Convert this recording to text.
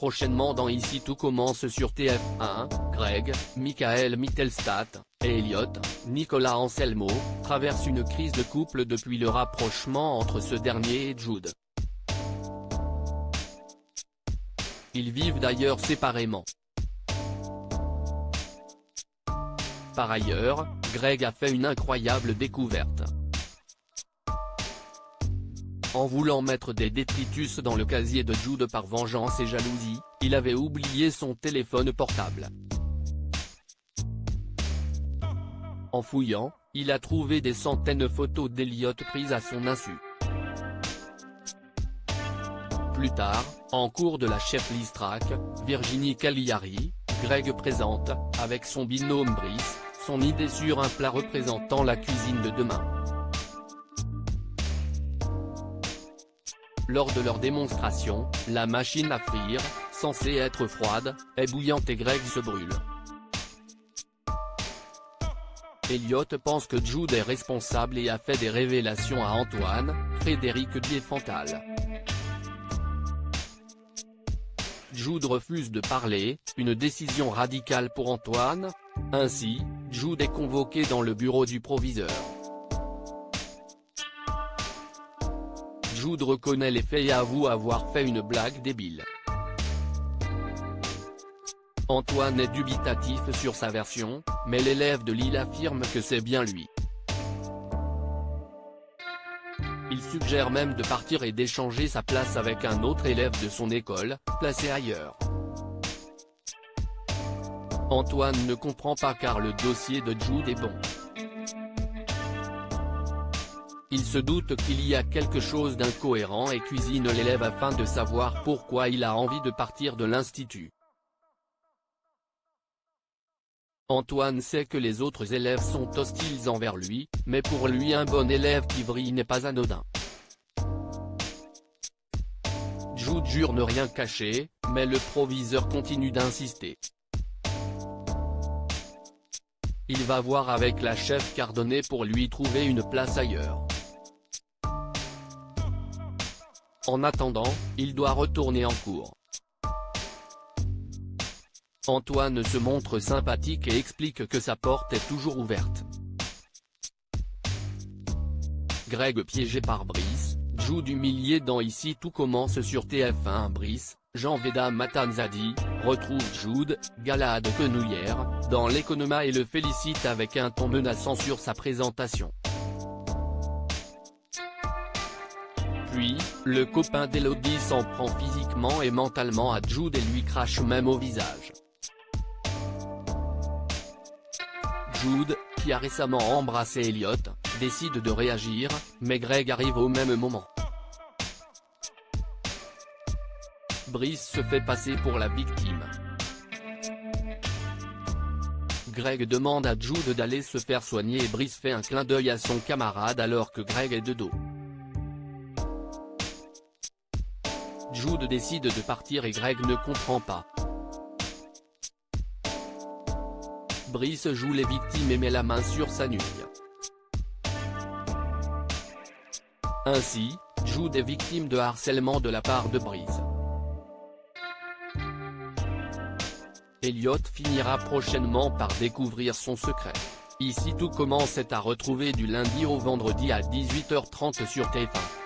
prochainement dans Ici tout commence sur TF1, Greg, Michael Mittelstadt, et Elliot, Nicolas Anselmo, traversent une crise de couple depuis le rapprochement entre ce dernier et Jude. Ils vivent d'ailleurs séparément. Par ailleurs, Greg a fait une incroyable découverte. En voulant mettre des détritus dans le casier de Jude par vengeance et jalousie, il avait oublié son téléphone portable. En fouillant, il a trouvé des centaines de photos d'Elliot prises à son insu. Plus tard, en cours de la chef-list track, Virginie Cagliari, Greg présente, avec son binôme Brice, son idée sur un plat représentant la cuisine de demain. Lors de leur démonstration, la machine à frire, censée être froide, est bouillante et Greg se brûle. Elliot pense que Jude est responsable et a fait des révélations à Antoine, Frédéric Diefenthal. Jude refuse de parler, une décision radicale pour Antoine. Ainsi, Jude est convoqué dans le bureau du proviseur. Jude reconnaît les faits et avoue avoir fait une blague débile. Antoine est dubitatif sur sa version, mais l'élève de Lille affirme que c'est bien lui. Il suggère même de partir et d'échanger sa place avec un autre élève de son école, placé ailleurs. Antoine ne comprend pas car le dossier de Jude est bon. Il se doute qu'il y a quelque chose d'incohérent et cuisine l'élève afin de savoir pourquoi il a envie de partir de l'institut. Antoine sait que les autres élèves sont hostiles envers lui, mais pour lui un bon élève qui vrille n'est pas anodin. Jude jure ne rien cacher, mais le proviseur continue d'insister. Il va voir avec la chef Cardonnet pour lui trouver une place ailleurs. En attendant, il doit retourner en cours. Antoine se montre sympathique et explique que sa porte est toujours ouverte. Greg piégé par Brice, Jude humilié dans Ici tout commence sur TF1. Brice, Jean Veda Matanzadi, retrouve Jude, Galade Quenouillère, dans l'Economa et le félicite avec un ton menaçant sur sa présentation. Puis, le copain d'Élodie s'en prend physiquement et mentalement à Jude et lui crache même au visage. Jude, qui a récemment embrassé Elliot, décide de réagir, mais Greg arrive au même moment. Brice se fait passer pour la victime. Greg demande à Jude d'aller se faire soigner et Brice fait un clin d'œil à son camarade alors que Greg est de dos. Jude décide de partir et Greg ne comprend pas. Brice joue les victimes et met la main sur sa nuque. Ainsi, Jude est victime de harcèlement de la part de Brice. Elliot finira prochainement par découvrir son secret. Ici tout commence est à retrouver du lundi au vendredi à 18h30 sur TF1.